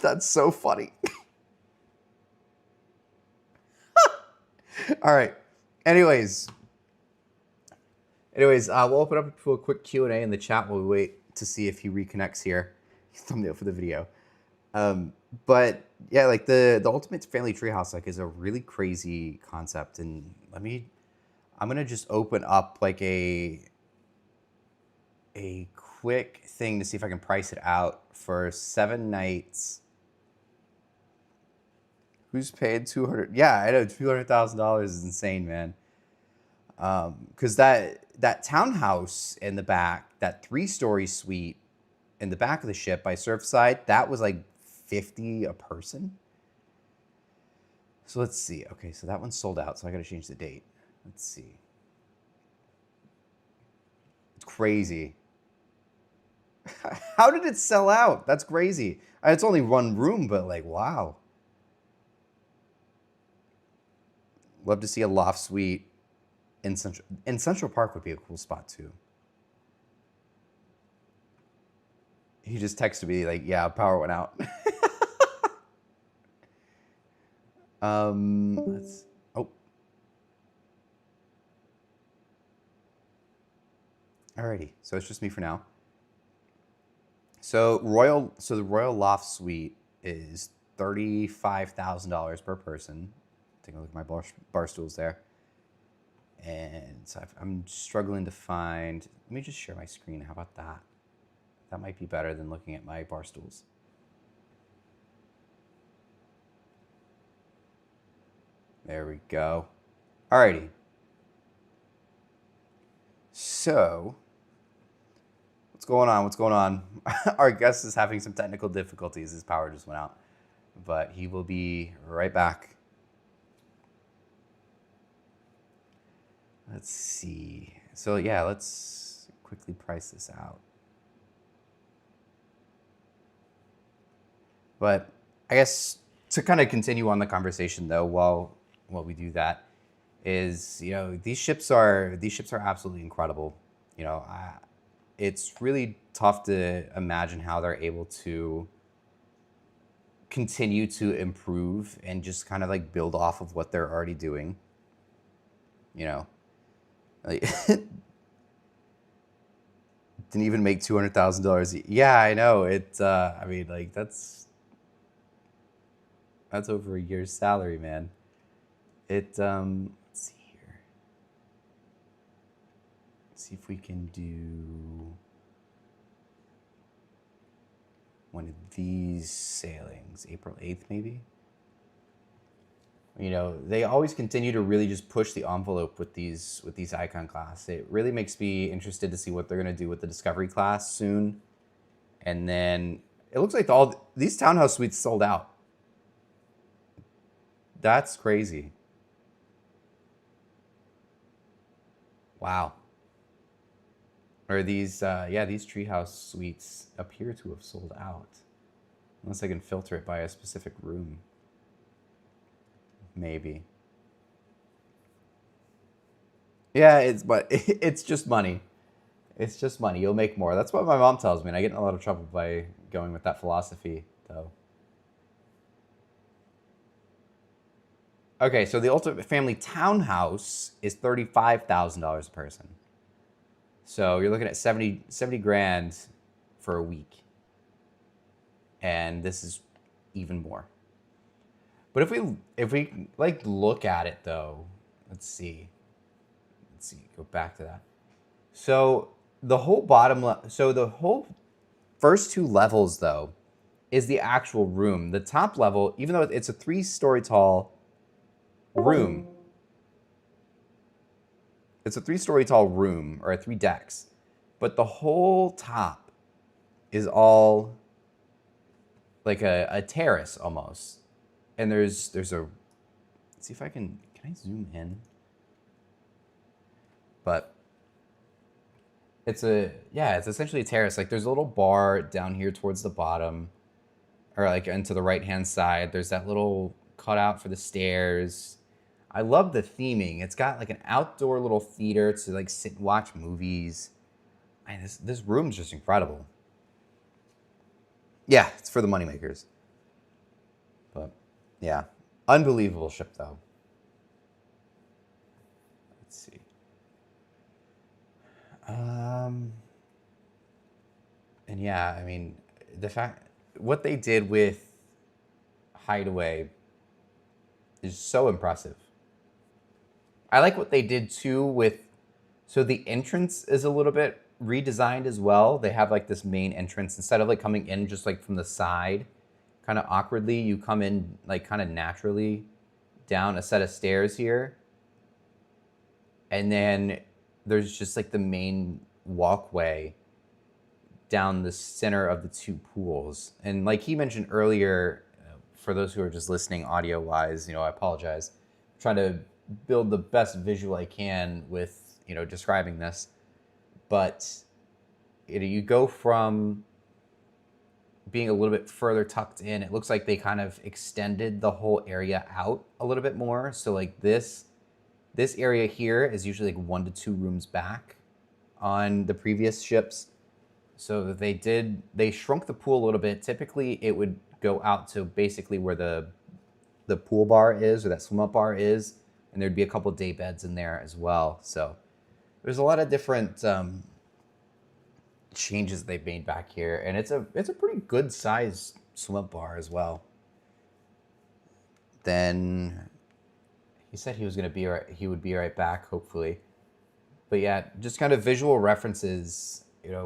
That's so funny. All right. Anyways, we'll open up to a quick Q&A in the chat while we wait to see if he reconnects here. Thumbnail for the video. But yeah, like the ultimate family treehouse like is a really crazy concept. And I'm gonna just open up like a quick thing to see if I can price it out for 7 nights. Who's paid 200? Yeah, I know $200,000 is insane, man. Because that townhouse in the back, that 3-story suite in the back of the ship by Surfside, that was like $50 a person. So let's see. Okay, so that one's sold out, so I got to change the date. Let's see. It's crazy. How did it sell out? That's crazy. It's only one room, but like, wow. Love to see a loft suite in Central Park would be a cool spot too. He just texted me like, yeah, power went out. Alrighty, so it's just me for now. So the Royal Loft Suite is $35,000 per person. Take a look at my bar stools there. And so I'm struggling to find, let me just share my screen. How about that? That might be better than looking at my bar stools. There we go. Alrighty. So, what's going on? What's going on? Our guest is having some technical difficulties. His power just went out. But he will be right back. Let's see. So yeah, let's quickly price this out. But I guess to kind of continue on the conversation though, while we do that, is these ships are absolutely incredible. It's really tough to imagine how they're able to continue to improve and just kind of like build off of what they're already doing. Like, didn't even make $200,000. Yeah, I know. I mean, like that's over a year's salary, man. Let's see here. Let's see if we can do one of these sailings, April 8th, maybe. They always continue to really just push the envelope with these icon class. It really makes me interested to see what they're going to do with the Discovery class soon. And then it looks like all these townhouse suites sold out. That's crazy. Wow. Or these treehouse suites appear to have sold out. Unless I can filter it by a specific room. Maybe. Yeah, it's just money. It's just money. You'll make more. That's what my mom tells me, and I get in a lot of trouble by going with that philosophy, though. Okay, so the ultimate family townhouse is $35,000 a person. So you're looking at 70 grand for a week. And this is even more. But if we like look at it though, let's see, go back to that. So the whole the whole first 2 levels though is the actual room. The top level, even though it's a 3-story tall room, it's a 3-story tall room or 3 decks, but the whole top is all like a terrace almost. And there's a, let's see if I can I zoom in? But it's essentially a terrace. Like there's a little bar down here towards the bottom, or like into the right-hand side. There's that little cutout for the stairs. I love the theming. It's got like an outdoor little theater to like sit and watch movies. This room's just incredible. Yeah, it's for the moneymakers. But yeah, unbelievable ship though. Let's see. And yeah, I mean, what they did with Hideaway is so impressive. I like what they did too so the entrance is a little bit redesigned as well. They have like this main entrance instead of like coming in just like from the side, kind of awkwardly. You come in like kind of naturally down a set of stairs here, and then there's just like the main walkway down the center of the two pools. And like he mentioned earlier, for those who are just listening audio wise, I apologize. I'm trying to build the best visual I can with, describing this. But you go from being a little bit further tucked in. It looks like they kind of extended the whole area out a little bit more. So like this area here is usually like 1 to 2 rooms back on the previous ships. So they shrunk the pool a little bit. Typically it would go out to basically where the pool bar is, or that swim up bar is, and there'd be a couple day beds in there as well. So there's a lot of different changes they've made back here, and it's a pretty good sized swim up bar as well. Then he said he would be right back, hopefully. But yeah, just kind of visual references,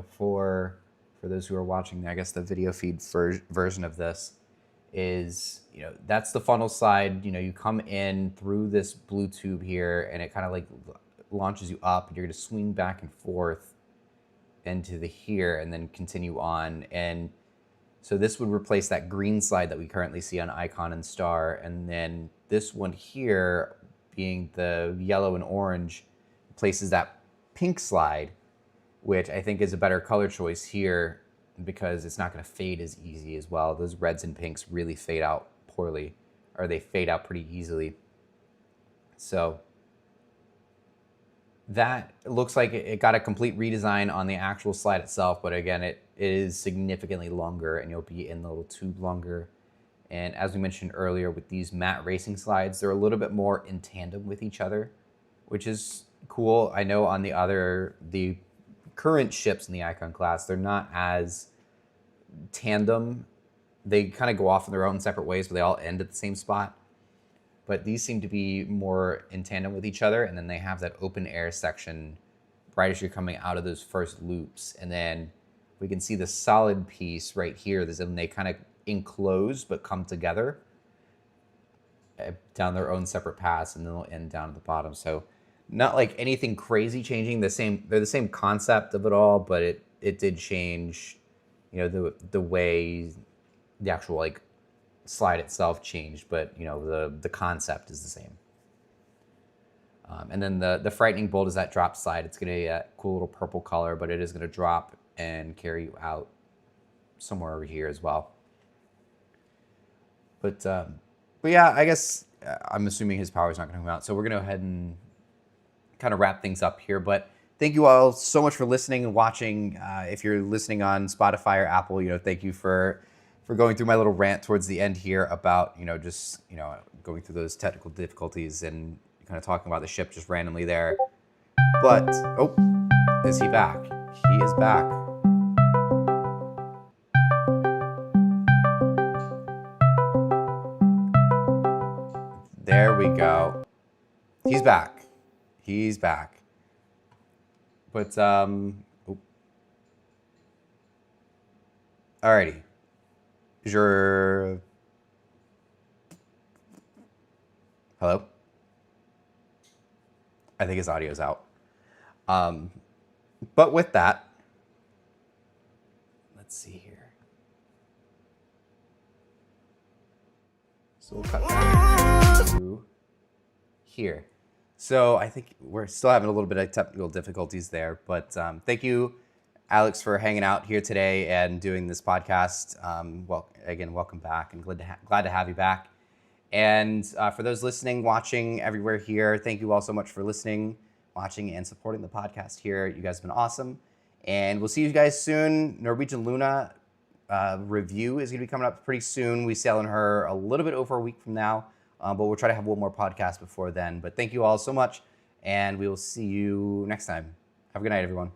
for those who are watching, I guess the video feed version of this is, that's the funnel side. You come in through this blue tube here, and it kind of like launches you up, and you're going to swing back and forth into the here and then continue on. And so this would replace that green slide that we currently see on Icon and Star. And then this one here, being the yellow and orange, replaces that pink slide, which I think is a better color choice here because it's not going to fade as easy as well. Those reds and pinks really fade out poorly, or they fade out pretty easily. So that looks like it got a complete redesign on the actual slide itself, but again, it is significantly longer, and you'll be in the little tube longer. And as we mentioned earlier, with these matte racing slides, they're a little bit more in tandem with each other, which is cool. I know on the current ships in the Icon class, they're not as tandem. They kind of go off in their own separate ways, but they all end at the same spot. But these seem to be more in tandem with each other, and then they have that open air section right as you're coming out of those first loops. And then we can see the solid piece right here. They kind of enclose but come together down their own separate paths, and then they'll end down at the bottom. So not like anything crazy changing. They're the same concept of it all, but it did change, the way the actual like slide itself changed, but the concept is the same. And then the frightening bolt is that drop slide. It's gonna be a cool little purple color, but it is gonna drop and carry you out somewhere over here as well. But yeah, I guess I'm assuming his power is not gonna come out, so we're gonna go ahead and kind of wrap things up here. But thank you all so much for listening and watching. If you're listening on Spotify or Apple, thank you for going through my little rant towards the end here about, just, going through those technical difficulties and kind of talking about the ship just randomly there. But, oh, is he back? He is back. There we go. He's back. He's back. But, alrighty. Is your... Hello? I think his audio's out. But with that, let's see here. So we'll cut back to here. So I think we're still having a little bit of technical difficulties there, but thank you, Alex, for hanging out here today and doing this podcast. Well, again, welcome back, and glad to have you back. And for those listening, watching everywhere here, thank you all so much for listening, watching, and supporting the podcast here. You guys have been awesome. And we'll see you guys soon. Norwegian Luna review is going to be coming up pretty soon. We sail on her a little bit over a week from now, but we'll try to have one more podcast before then. But thank you all so much, and we will see you next time. Have a good night, everyone.